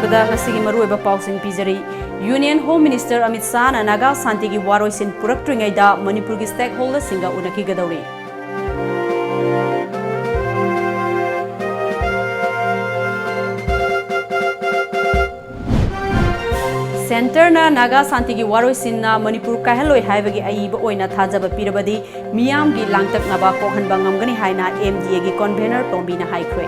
ꯑꯍꯥꯟꯕꯗ ꯉꯁꯤꯒꯤ ꯃꯔꯨꯑꯣꯏꯕ ꯄꯥꯎꯁꯤꯡ ꯄꯤꯖꯔꯤ ꯌꯨꯅꯤꯌꯟ ꯍꯣꯝ ꯃꯤꯅꯤꯁꯇꯔ ꯑꯃꯤꯠ ꯁꯥꯍꯅ ꯅꯥꯒꯥ ꯁꯥꯟꯇꯤꯒꯤ ꯋꯥꯔꯣꯏꯁꯤꯟ ꯄꯨꯔꯛꯇ꯭ꯔꯤꯉꯩꯗ ꯃꯅꯤꯄꯨꯔꯒꯤ ꯁ꯭ꯇꯦꯛ ꯍꯣꯜꯗꯔꯁꯤꯡꯒ ꯎꯅꯈꯤꯒꯗꯧꯔꯤ सेंटरना नागा शांति वारोइसिन्ना मणिपुर काहलोय हाइबगी अइबा ओइना थाजबा पिरबदी मियामगी लांगतकनबा कोहनबा ngamgani हाइना एमडीए गी कन्वेनर टोम्बीना हाइख्रे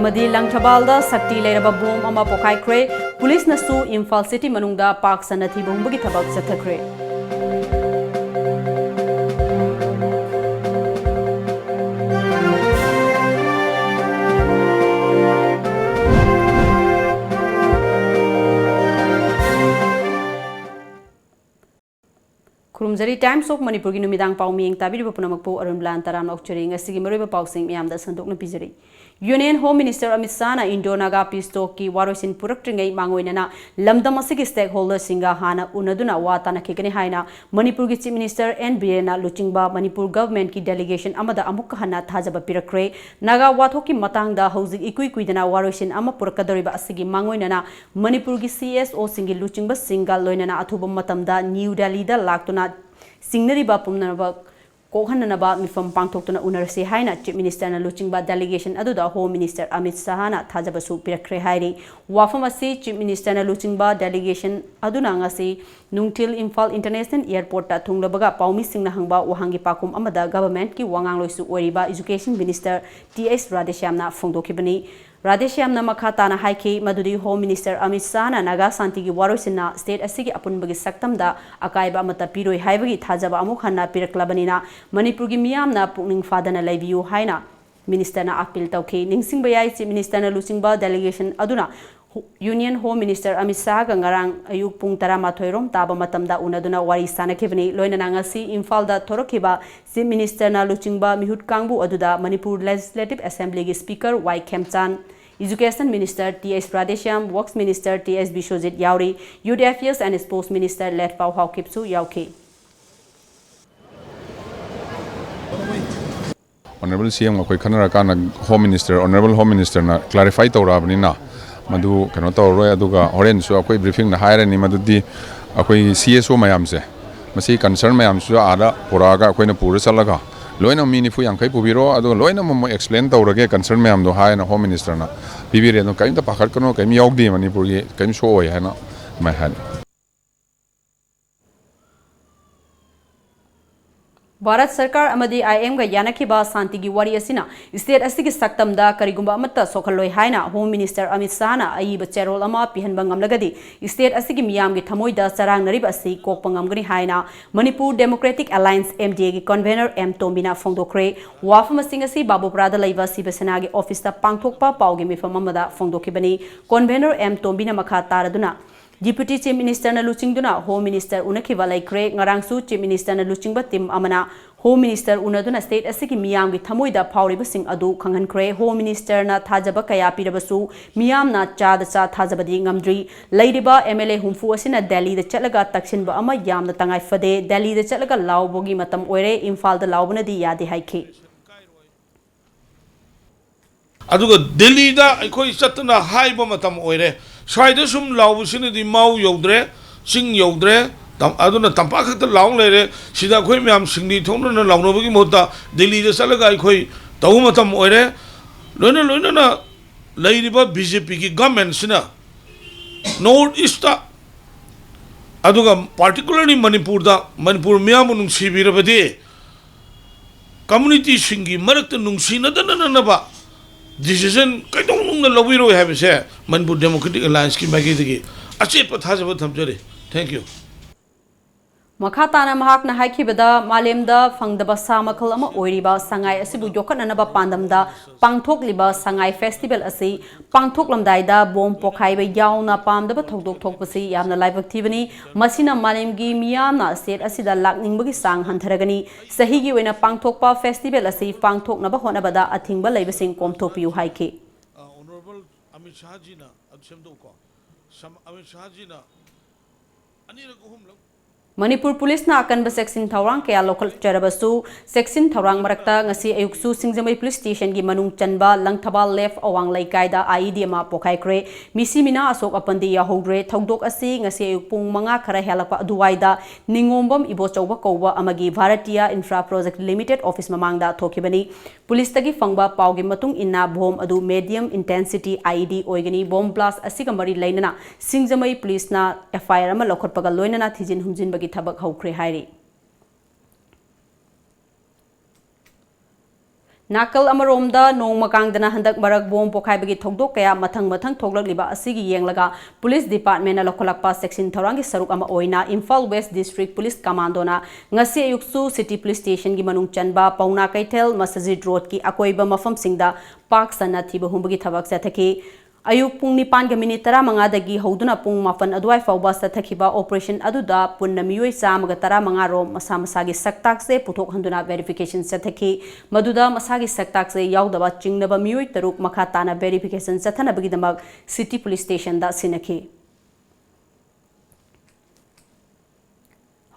अमदी लंगथबालदा शक्ति लेरबा बोम अमा पोखाइख्रे पुलिस नसु इम्फाल सिटी मनुंगदा पाक सनथि बुंबगी थबक चथख्रे खुरुमजरी टाइम्स ऑफ मणिपुर की नुमिदांग पाउ मियंग ताबिरिबा पुनमकपो अरुणब्लान तराम ऑक्चरी ngasi मरोइबा पाउसिंग मियामदा संदोकना पिजरी यूनियन होम मिनिस्टर अमित शाहना इंडो नागा पीस टॉक की वारोइसिन पुरक्ट्रिंगै मांगोइनना लमदम असिगी स्टेक होल्डर सिंगा हाना उनदुना वाता नखिगनि हाइना मणिपुर की चीफ मिनिस्टर एन बीरेना लुचिंगबा मणिपुर गवर्नमेंट की डेलीगेशन अमदा अमुक हना थाजबा पिरक्रे नागा वाथोक की मतंगदा हौजिक इकुइ कुइदना वारोइसिन अमा पुरकदोरिबा असिगी मांगोइनना मणिपुर की सीएसओ सिंगी लुचिंगबा सिंगा लोइनना अथुबा मतमदा न्यू दिल्ली दा लाक्तुना सिंगनरीबा पुमनबा कोहननबा मिफम पांथोक्तुना उनरसे हाइना चीफ मिनिस्टर लुचिंगबा डेलीगेशन अदुदा होम मिनिस्टर अमित शाहना थाजबसु पिरख्रे हाइरी वाफम असि चीफ मिनिस्टर लुचिंगबा डेलीगेशन अदुना ngasi नुंगथिल इम्फाल इंटरनेशनल एयरपोर्ट ता थुंगलबगा पाउमी सिंगना हंगबा वहांगी पाकुम अमदा गवर्नमेंट की वांगांगलोइसु ओरिबा एजुकेशन मिनिस्टर टीएस राधेश्यामना फोंदोखिबनी राधेश्यामना मखा ताना हाइखी मदुदी होम मिनिस्टर अमित शाहना नागा शांति की वारोइसिना स्टेट असिगी अपुनबगी सक्तमदा अकाइबा अमता पिरोइ हाइबगी थाजबा अमुक हन्ना पिरक्लबनिना मणिपुर की मियामना पुकनिंग फादना लैबियु हाइना मिनिस्टरना अपील तौखी निंगसिंग बयाई चीफ मिनिस्टरना लुचिंगबा डेलीगेशन अदुना union home minister Amit Shah गंगारांग अयुक पुंग 12 रोम ताबा मतमदा उनदुना वारी सानखिबनी लोइनना ngasi इम्फालदा थोरखिबा चीफ मिनिस्टरना लुचिंगबा मिहुट कांगबु अदुदा मणिपुर लेजिस्लेटिव असेंबली की speaker Y Khemchan education minister TS Radheshyam works minister TS Biswajit यावरी youth affairs and sports minister Letpao हाउकिपसु यावखी Honorable CM अखोई खनरकाना home minister honourable home minister ना क्लैरिफाई तौराबनिना मधु कनो तौरोय अदुगा होरेन सु अखोई ब्रीफिंग ना हायरनि मधुदी अखोई सीएसओ मयाम से मसी कंसर्न मयाम सु आदा पुरागा अखोइना पुर चलगा लोइना मिनिफु यांखै पुबिरो अदु लोइना मम एक्सप्लेन तौरगे कंसर्न मयाम दो हायना होम मिनिस्टर ना बिबिरे नो काइम ता पाखर कनो काइम यावदि मणिपुर गे काइम सो होय हैना मै हान भारत सरकार अमदी आईएम गा यानखिबा शांति की वारी असिना स्टेट असिगी सक्तमदा करिगुंबा अमत्ता सोखलोय हाइना होम मिनिस्टर अमित शाहना अइब चेरोल अमा पिहनबा ngamlagadi स्टेट असिगी मियामगी थमोइदा चरांगनरिब असि कोकपा ngamgani हाइना मणिपुर डेमोक्रेटिक अलायंस एमडीए की कन्वेनर एम टोम्बिना फोंदोखरे वाफम सिंग असि बाबुपुरादा लैबा शिवसेना की ऑफिस ता पांगथोकपा पाउगी मिफम अमदा फोंदोखिबनी कन्वेनर एम टोम्बिना मखा तारदुना डिप्यूटी चीफ मिनिस्टर लुचिंगदुना होम मिनिस्टर उनखिबा लैख्रे ngarangsु चीफ मिनिस्टर लुचिंगबा टीम अमना होम मिनिस्टर उनदुना स्टेट असिगी मियामगी थमोइदा फाउरिबसिंग अदु खंगनख्रे होम मिनिस्टर ना थाजबा कया पिरबसु मियामना चाद चा थाजबदी ngamdri लैरिबा एमएलए हुमफु असिना दिल्ली दा चलगा तक्सिनबा अमा यामना तंगाइ फदे दिल्ली दा चलगा लाउबोगी मतम ओइरे इम्फाल दा लाउबनदी यादे हाइखे अदुगा दिल्ली दा अखोई चतना हाइबा मतम ओइरे स्वाइदा सुम लाउबसिनदी माउ यौद्रे सिंग यौद्रे अदुना तंपा खत लाउंग लेरे सिदा खोई म्याम सिंगनी थोंना लाउनबगी मोता दिल्ली दा चलगा अखोई तौ मतम ओइरे लोइना लोइना ना लैरिबा बीजेपी की गवर्नमेंट सिना नॉर्थ ईस्ट अदुगा पार्टिकुलरली मणिपुर म्याम नुंसीबिरबदि कम्युनिटी सिंगी मरक्त नुंसीनदननबा डिसीजन कइदोंनुंगना लौबिरो हाबिसे मणिपुर डेमोक्रेटिक अलायंस की माइकेदगी अचेप थाजबा थमजरे थैंक यू मखा ताना महाकना हाइखिबदा मालेमदा फंगदबा सा मखल अमा ओइरिबा संगाई असिबु योखननबा पांदमदा पांगथोकलिबा संगाई फेस्टिवल असि पांगथोकलमदाइदा बोम पोखाइबा याउना पामदबा थौदोक थोकपसि यामना लाइबक थिबनी मसिना मालेमगी मियामना स्टेट असिदा लाकनिंगबगी सांग हंथरगनी सहीगी ओइना पांगथोकपा फेस्टिवल असि पांगथोकनबा होनबदा अथिंगबा लैबसिंग कोमथोपियु हाइखे ऑनरेबल अमित शाह जी ना अमित शाह जी ना अनिरक Manipur Police na akan ba seksin thawrang kaya local charabasu seksin thawrang marakta ngasi ayuksu Singjamai Police Station gi manung chanba langthabal left awang laikaida IED ma pokai kre misi mina asok apandi ya hogre thongdok asi ngasi ayuk pung manga khara helakpa aduwaida ningombam ibo chawba kowba amagi Bharatiya Infra Project Limited office mamangda thokibani police tagi fangba pawgi matung inna bom adu medium intensity IED oigani bomb blast asiga mari lainana Singjamai Police na FIR ama lokhotpaga loinana thijin humjin bagi thabak haukhre hairi Nakal amaromda nong makangdana handak marak bom pokai bagi thogdok kaya mathang thoglak liba asigi yenglaga police department na lokolakpa section thorangi saruk ama oina Imphal West District Police Commando na ngasi ayuksu City Police Station gi manung chanba Pauna Kaithel Masajid Road ki akoiba mafam singda park sana thiba humbagi thabak sathaki Ayuk pung nipan ga minute tara manga dagi hoduna pung mafan adwai fawba sathakiba operation aduda punna miyoi samaga tara manga rom masa masagi saktak se puthok handuna verification sathaki maduda masagi saktak se yaudaba chingnaba miyoi taruk makha tana verification sathana bagi damak City Police Station da sinaki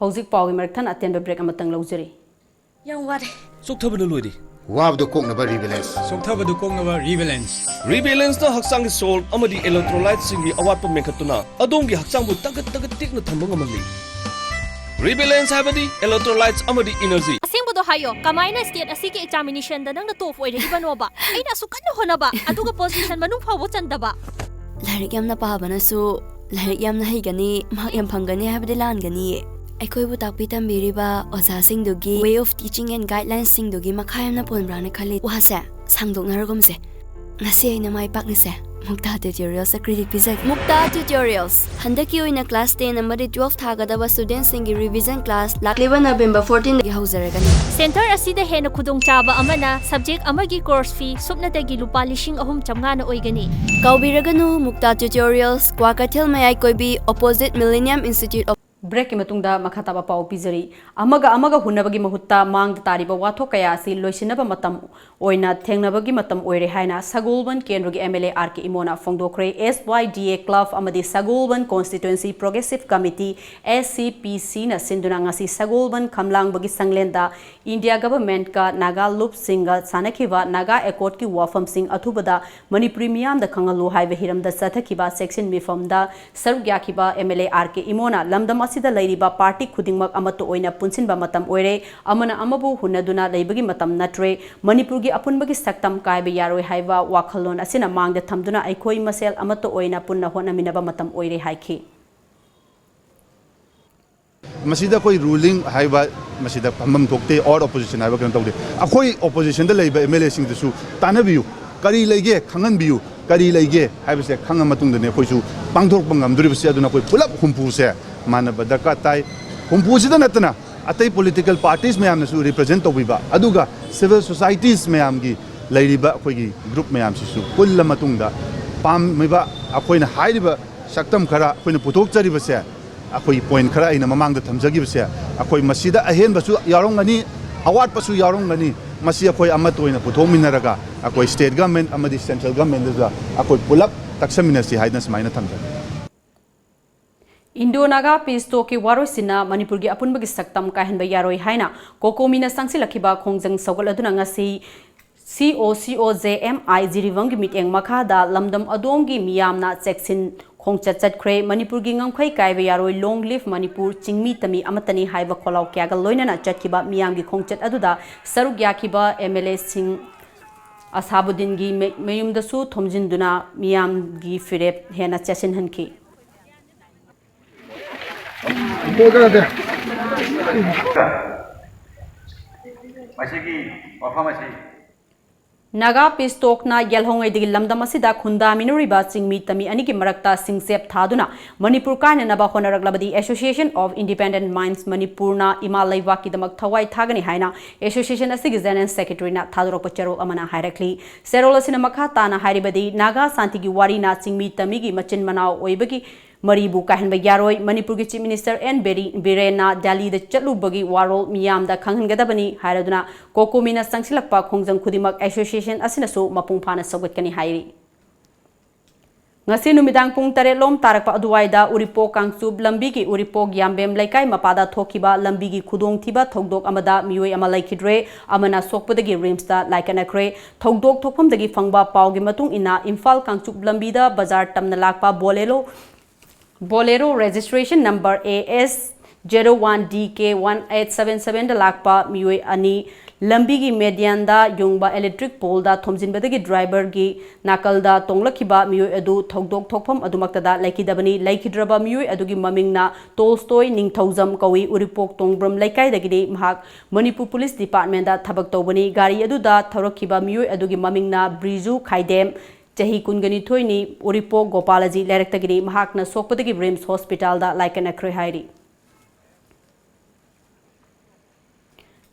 Hauzik pawi maraktan attenba break amatang laujari Yang ware Soktabana loidi. Wabdo koknaba rebalance. Soktabadu koknaba rebalance. Rebalance na haksang sol amadi electrolyte singi awatpa mekhatuna adongi haksang bu tagat tikna thambang amali. Rebalance habadi electrolytes amadi energy. Asingbodo hayo kamaina state asiki examination da nang na top oire ibanoba aina sukan honaba aduga position manung phawo chandaba Larik yamna pahabana su larik yamna haigani mak yam phangani habde langani Aikoibu takpi tambiriba oza singdugi way of teaching and guidelines singdugi makhayamna ponbrana khali wahase sangdok naragomse ngasi aina mai paknise Mukta Tutorials sa credit pizag Mukta Tutorials handaki oina class 10 amari 12 thagadaba students singi revision class lakliba November 14 gi hauzaragani Center asida hena khudong chaba amana subject amagi course fee supnadagi lupa 3,300 na oigani Kaubiraganu Mukta Tutorials Kwakathil Mayai Koibi opposite Millennium Institute of Break ki matungda makhataba pau pizari amaga hunabagi mahutta mang tariba watho kaya asi loisinaba matam oina thengnabagi matam oire haina Sagolban Kendrogi MLA RK Imona Fongdokre SYDA Club amadi Sagolban Constituency Progressive Committee SCPC na sinduna ngasi Sagolban Khamlang bagi sanglenda India government ka Naga Loop Singa Sanakiba Naga Accord ki wafam sing athubada Manipuri miyam da khangalu haive hiramda sathakiba section mifamda sarugyakiba MLA RK Imona lamdam asida lairiba party khudingmak amato oina punsinba matam oire amana amabu hunaduna leibagi matam natre Manipurgi apunbagi saktam kaibe yaroi haiba wakhalon asina mangda thamduna aikoi masel amato oina punna hona minaba matam oire haiki Masida koi ruling haiba masida pamam thokte or opposition haiba kan tawde akoi opposition da leiba MLA sing su tanabiu kari leige khangan biu kari leige haiba se khanga matung de ne khoi su pangthok pangam duri se aduna koi pulap humpu se manaba darka tai humpu sida natna atai political parties mayam na su represent tobiba aduga civil societies mayam gi leiriba khoi gi group mayam si su pulla matungda pam meba akoi na haiba saktam khara khoi na puthok chariba se akoi point khara ina mamang da thamjagi bse akoi masida ahen basu yarong ani award pasu yarong ani masi akoi amat oina puthomminaraga akoi state government amadi central government da akoi pulap taksaminasi haidna smaina thamjagi Indo-Naga Peace Talk ki warosina Manipurgi apunbagi saktam kahenba yaroi haina kokomina sangsilakiba khongjang sawgal aduna ngasi COCOJMI jiriwangi miteng makhada lamdam adongi miyamna section khongchat chatkre Manipurgi ngamkhai kaiba yaroi long live Manipur chingmi tami amatani haiba kholaw kyaga loinana chatkiba miyamgi khongchat aduda saruk yakiba MLA Singh Ashabuddin gi mayumdasu thomjinduna miyamgi firep hena chasin hanki Naga Peace Talk na yalhongai digi lamdam asida khunda minuriba chingmi tami anigi marakta singsep thaduna Manipur kaina naba honaraglabadi Association of Independent Minds Manipur na imalaiwa ki damak thawai thagani haina Association asigi general secretary na thadurok charol amana hairakli serol asina makha tana hairibadi Naga santigi wari na chingmi tami gi machin manao oibagi Maribu kahenba yaroi Manipurgi Chief Minister N Birena Delhi da chatlubagi warol miyam da khanghangadabani hairaduna kokomina sangsilakpa khongjang khudimak association asinasu mapung phana sawgatkani hairi ngasi numidang pung tare lom tarak pa aduwaida Uripok Kangchub lambi ki Uripok Yambem laikai mapada thokiba lambi ki khudong thiba thogdok amada mioi ama laikidre amana sokpadagi rimsta laikanakre thogdok thokpamdagi fangba pawgi matung ina Imphal Kangchub lambi da bazar tamna lakpa bolero registration number AS 01DK1877 da lakpa mioi ani lambi gi median da yungba electric pole da thomjinbadagi driver gi nakal da tonglakhiba mioi adu thogdok thokpham adumakta da laikidabani laikidraba mioi adugi mamingna Tolstoy ningthaujam kawi Uripok tongbram laikai dagidi mahak Manipur Police Department da thabak tawbani gari adu da thawrakhiba mioi adugi mamingna Briju Khaidem Chahi kungani thoini Uripok Gopalaji lairektagidi mahakna sokpadagi Rims Hospital da laikanakre hairi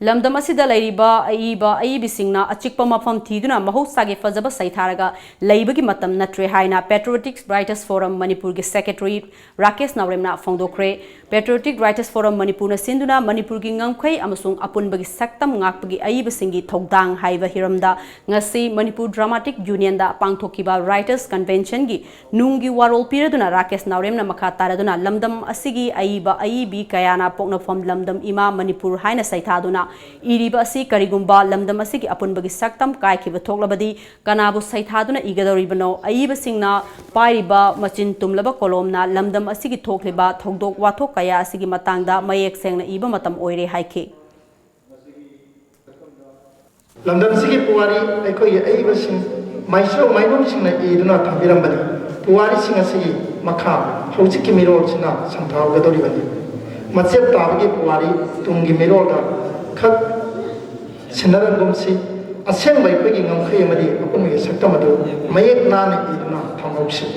lamdam asida lairiba aibi singna achikpa mafam thiduna mahosage fajaba saitharaga laibagi matam natre haina Patriotic Writers Forum Manipur gi Secretary Rakesh Nauremna fongdokre Patriotic Writers Forum Manipur na sinduna Manipur gi ngamkhai amasung apunbagi saktam ngakpagi aibi singi thogdang haiba hiramda ngasi Manipur Dramatic Union da pangthokiba Writers Convention gi nungi warol piraduna Rakesh Nauremna makha taraduna lamdam asigi aibi kayana pokna fom lamdam ima Manipur haina saithaduna iriba asi karigumba lamdam asigi apunbagi saktam kaikhiba thoklabadi kanabu saithaduna igadoribano aiba singna pairiba machin tumlaba kolomna lamdam asigi thokliba thogdok wathok kaya asigi matangda mayek sengna iba matam oire haike lamdam asigi puwari aikoi aiba sing maisro mainom singna iduna thabirambani puwari sing asigi makha hojiki mirol sina samthau gadoribani machet tabagi puwari tungi mirol da खत सिनरन गुमसी असेंग by कोई ngam khai madi apun me saktam adu mayek na ne iduna thamausi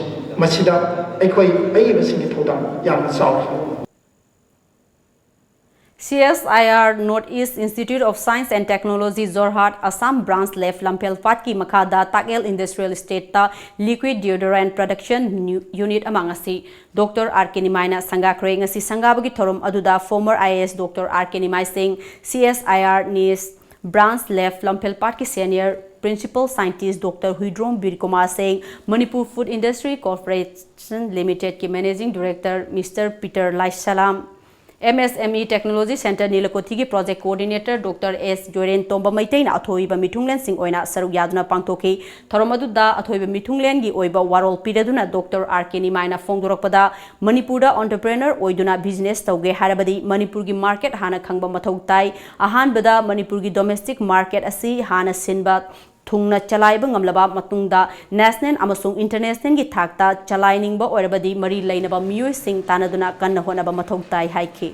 masida aikoi ai basingi thodam yam saw CSIR Northeast Institute of Science and Technology Jorhat Assam branch left Lampel Fatki Makada Takel Industrial Estate ta liquid deodorant production unit among asi Dr. Arkenimai Sangakre ngasi sangabagi thorum aduda former IAS Dr. Arkenimai Singh CSIR NIS branch left Lampel Fatki senior Principal Scientist Dr. Huidrom Birkumar Singh Manipur Food Industry Corporation Limited ki Managing Director Mr. Peter Laisalam MSME Technology Center Nilakothi ki Project Coordinator Dr. S. Joren Tomba Maiteina athoiba mithunglen sing oina saruk yaduna pangthoki thoromadu da athoiba mithunglen gi oiba warol piraduna Dr. Arkenimai na fongdorakpada Manipur da entrepreneur oiduna business tauge harabadi Manipur gi market hana khangba mathau tai ahan bada Manipur gi domestic market asi hana sinba thungna chalaiba ngamlaba matungda national amasung international gi thakta chalainingba oirabadi mari lainaba miyoi sing tanaduna kanna honaba mathau tai haiki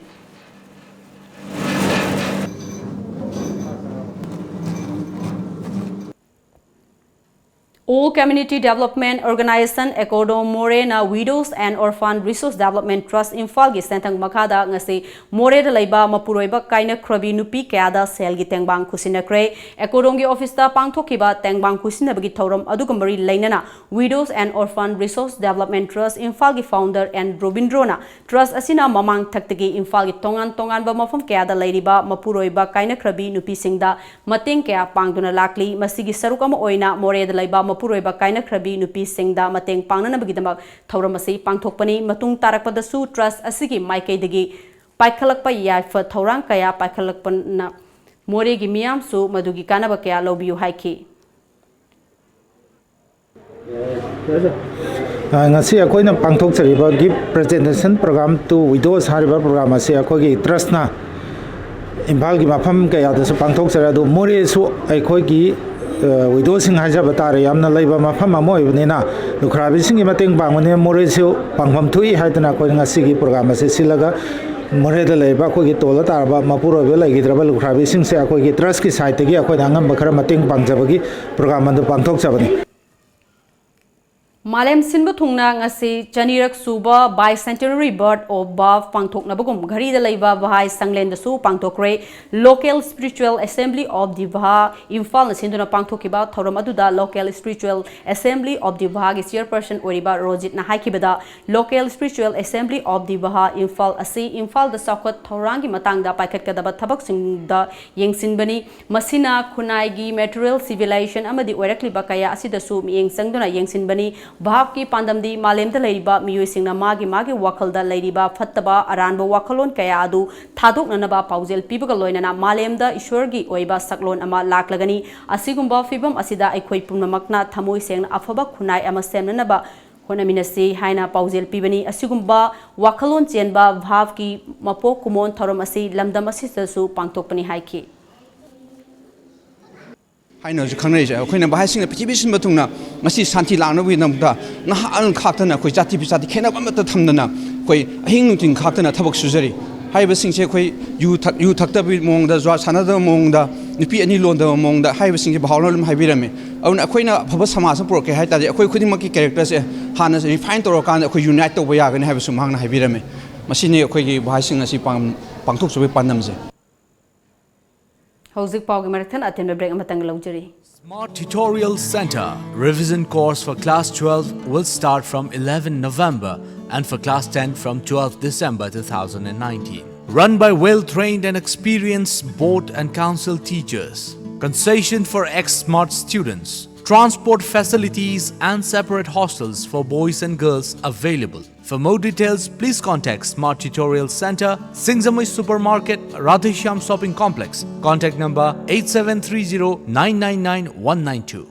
All Community Development Organization Ecodo Morena Widows and Orphan Resource Development Trust Imphal gi sentang makada ngasi More da laiba mapuroiba kaina khrabi nupi kayada sel gi tengbang khusinakre Ecodo gi office ta pangthokiba tengbang khusinabagi thorom adugumari lainana Widows and Orphan Resource Development Trust Imphal gi founder and Robindrona Trust asina mamang thaktagi Imphal gi tongan ba mafam kayada lairiba mapuroiba kaina khrabi nupi singda mateng kaya pangduna lakli masigi sarukama oina More da laiba puroiba kaina khrabi nupi singda mateng pangnana bagidamak thauramasi pangthokpani matung tarakpadasu trust asigi maikaidagi paikhalakpa yaifa thaurang kaya paikhalakpana More gi miyam su madugi kanaba kaya lobiu haiki ngasi akoina pangthokchariba gift presentation program to widows hariba program ase akogi trust na Imphal gi mafam kaya dasu pangthokcharadu More su akogi widows sing hajaba tare yamna leiba mafam amoi bunina lukhrabi singi mateng bangone More su pangpham thui haidana ko ngasi gi program ase silaga More da leiba ko gi tola tarba mapuro be lai gidraba lukhrabi sing se ko gi trust ki site gi ko dangam bakhara mateng pangjabagi program andu pangthok chabani Malem sinba thungna ngasi chanirak suba bicentenary birth of Bav pangthokna bagum ghari da laiba bahai sanglen da su pangthokre local spiritual assembly of the Baha Imphal na sinduna pangthokiba thoram aduda local spiritual assembly of the Baha gi chairperson oriba Rojit na haikibada local spiritual assembly of the Baha Imphal asi Imphal da sakot thorangi matangda paikhat kadaba thabak singda yengsinbani masina khunai gi material civilization amadi oirakliba kaya asida su mieng sangduna yengsinbani भाव की पांदमदी मालेम the लेरिबा मियोइसिंगना मागी मागी वाखलदा लेरिबा फत्तबा अरानबा वाखलोन कया अदु थादोकननबा पाउजेल पिबगा लोइनना मालेम the ईश्वरगी ओइबा सकलोन अमा लाक्लगनी असिगुम्बा फिबम असिदा अखोइ पुनमकना थमोइ सेंगना अफबा खुनाइ अमा सेमननबा होनमिनसी हाइना पाउजेल पिबनी असिगुम्बा वाखलोन चेनबा भाव की मपो कुमोन थरम असि लमदम असिससु पांथोकपनी हाइखि हाइनो खंगनैसे अखोइना बाहाइसिंग पृथ्वीसिन बतुंगना मसी शांति लानबुइ नमदा नहा खाक्तना अखोइ जाति पिसाति खेना बमत थमदना अखोइ अहिंग नुतिंग खाक्तना थबक सुजरी हाइबसिंगसे अखोइ यू थक्तबि मोंगदा ज्वा सानदा मोंगदा नुपि अनि लोंदा मोंगदा हाइबसिंगसे भावनलम हाइबिरमे अउन अखोइना फब समाज पुरके हाइतादि अखोइ खुदिमकि कैरेक्टरसे हाना रिफाइन तोरकान अखोइ यूनाइट तोबा यागनि हाइबसु मांगना हाइबिरमे मसिनि अखोइगी बाहाइसिंग असि पांथोकसुबे पानमजे हौजिक पाउगी मरथन अतेन break अमतंग लौजरी Smart Tutorial Center revision course for class 12 will start from 11 November and for class 10 from 12 December 2019. Run by well-trained and experienced board and council teachers. Concession for ex-smart students. Transport facilities and separate hostels for boys and girls available. For more details, please contact Smart Tutorial Center, Singzamui Supermarket, Radheshyam Shopping Complex. Contact number 8730-999-192.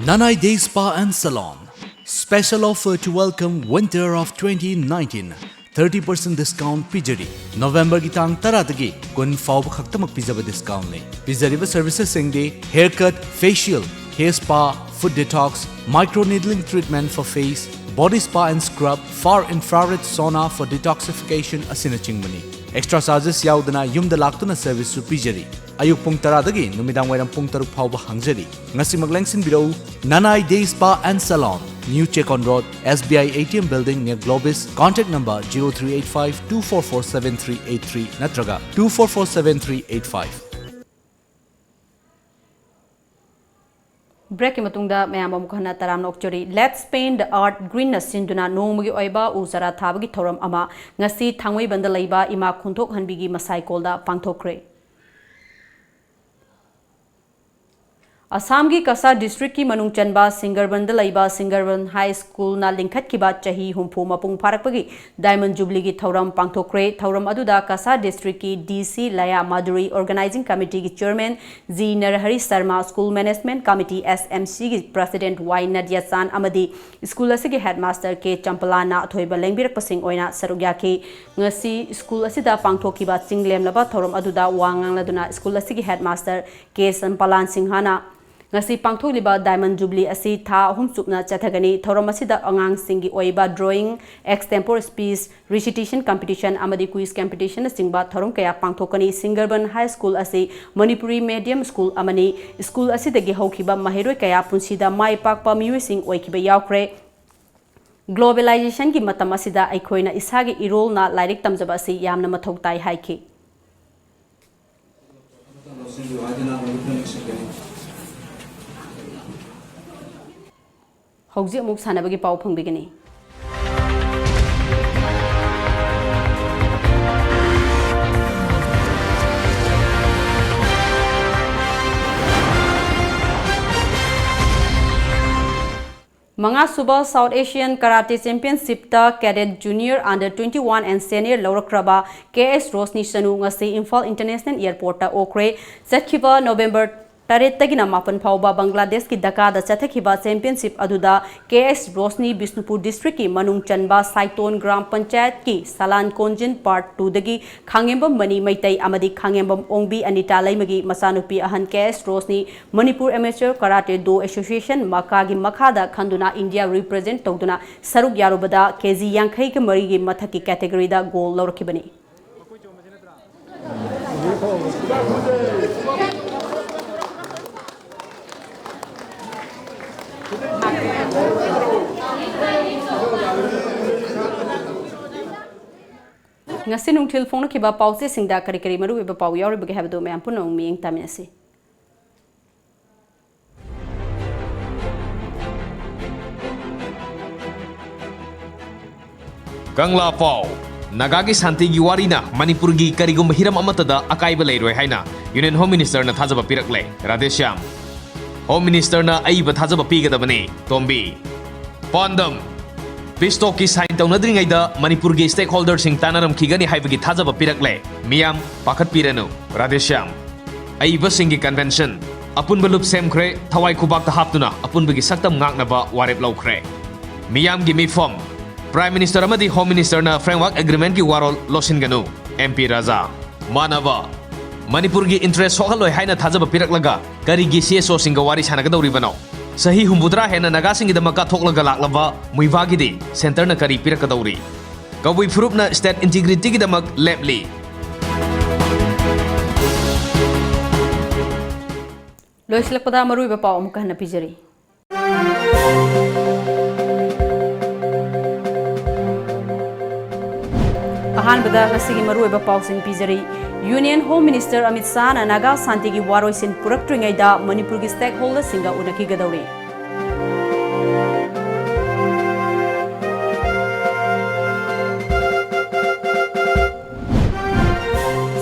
Nanai Day Spa and Salon. Special offer to welcome winter of 2019. 30% discount Pijari. November Gitang Taradagi. Kun Faub Khaktamak Pizaba discount le. Pizariba services singde haircut, facial, hair spa, foot detox, micro needling treatment for face, body spa and scrub, far infrared sauna for detoxification asina chingmani. Extra charges yaudana yumda laktuna service su pijari. Ayuk pung taradagi numidang wairam pung taruk phauba hangjari. Ngasi maglengsin birau Nanai Day Spa and Salon. New Chekon Road, SBI ATM Building near Globis. Contact number 0385 244 7383 natraga 244 7385. Break मतुंगदा मयाम मुखना तराम नोक्चरी let's paint the art green सिंदुना नोमगी ओइबा उजरा थाबगी थौरम अमा ngasi thangwei banda leiba ima khunthok hanbigi masai kolda pangthokre Assam की कसा डिस्ट्रिक्ट की मनुंग चनबा सिंगरबन लैबा सिंगरबन हाई स्कूल ना लिंखत की बात चाही हुंफु मपुंग फारकपगी डायमंड जुबली की थौरम पांगथोक्रे थौरम अदुदा कसा डिस्ट्रिक्ट की डीसी लया माधुरी ऑर्गेनाइजिंग कमिटी की chairman G Narahari Sharma school management committee SMC की प्रेसिडेंट वाई नदिया चान अमदी स्कूल असि हेडमास्टर के चंपलाना अथोइबा लेंबिरकपसिंग ओइना सरुक याखी ngasi स्कूल असिदा पांगथोकिबा चिंगलेमलबा थौरम अदुदा वांगांगलदुना स्कूल असि headmaster K Champalan सिंहाना ngasi pangtholiba diamond jubilee asi tha ahum chupna chathagani thorom asida angang singi oiba drawing extempore speech recitation competition amadi quiz competition singba thorom kaya pangthokani singarban high school asi manipuri medium school amani school asidagi hokhiba mahiroi kaya punsida mai pakpa miwi sing oikiba yaukre globalization ki matam asida aikhoina isagi irol na lairik tamjaba asi yamna mathok tai haiki हौजी अमुक सानबगी पाव फंगबिगनी मंगा सुबह South Asian karate championship ता cadet junior under 21 and senior लौरक्रबा KS Roshni सनु ngasi Imphal international airport ता ओक्रे चखिबा नवंबर 8 फाउबा बांग्लादेश की ढाका चथखिबा चैंपियनशिप अदुदा केएस रोशनी बिष्णुपुर डिस्ट्रिक्ट की मनुंग चनबा साइतोन ग्राम पंचायत की सालान कोंजिन पार्ट 2 दगी खांगेंबम मनी मैतई अमदी खांगेंबम ओंबी अनिता लैमगी मसानुपी अहन KS Roshni Manipur amateur karate do association मकागी मखादा खंदुना इंडिया रिप्रेजेंट तौदुना सरुक यारुबदा केजी 50 के मरी की मथकी कैटेगरी दा गोल लौरखिबनी ngasi nungthil phone khiba pause singda kari kari maru eba pau yauri bage habdo me ampun ong ming taminasi Kangla Pau Nagagi Santi Giwarina Manipurgi Karigum Hiram Amatada Akaiba Leroy Haina Union Home Minister na Thazaba Pirakle Radheshyam Home Minister na Aiba Thazaba Pigadabani Tombi Pondam Pisto ki sign taunadrangayda Manipurgi stakeholdersing tanaramkhigani haibagi thajaba pirakle miyam pakhat piranu Radheshyam Aibasingi convention apunba lup semkhre thawai khubak ta haptuna apunbagi saktam ngaknaba warep lawkhre miyam gi mifom Prime Minister amadi Home Minister na framework agreement ki warol losinganu MP Raja Manava Manipurgi interest sohaloi haina thajaba piraklaga karigi CSO singa wari sanagadawribano Sahi humbudra hena nagasingi damaka thoklaga laklaba muibagidi center na kari pirakadawri Kawui furupna state integrity ki damak lepli Loislakpada maruiba pau amuka hana pijari. Ahanbada ngasigi maruiba pau sing pijari. Union Home Minister Amit Shah na Naga Santigi waroisin puraktuingaida Manipurgi stakeholders singa unakigadawri.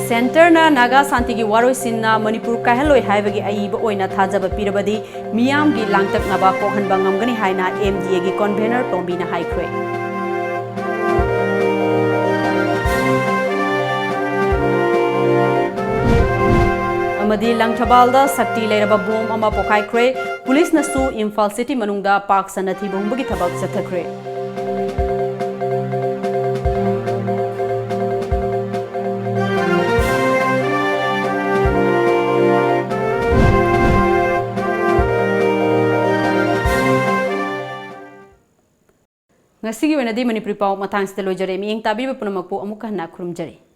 Center na Naga Santigi waroisin na Manipur kahaloi haibagi aiba oina thajaba pirabadi miyam gi langtak naba kohanba ngamgani haina MDA gi convener Tombi na haikhre. Amadi Langthabalda sakti leiraba bom ama pokaikhre police nasu Imphal City manungda park sanathi bombagi thabak sathakre. Ngasigi wenadi Manipuri pau matang sida lojare mi ing tabi punamakpo amuka hana khurumjari.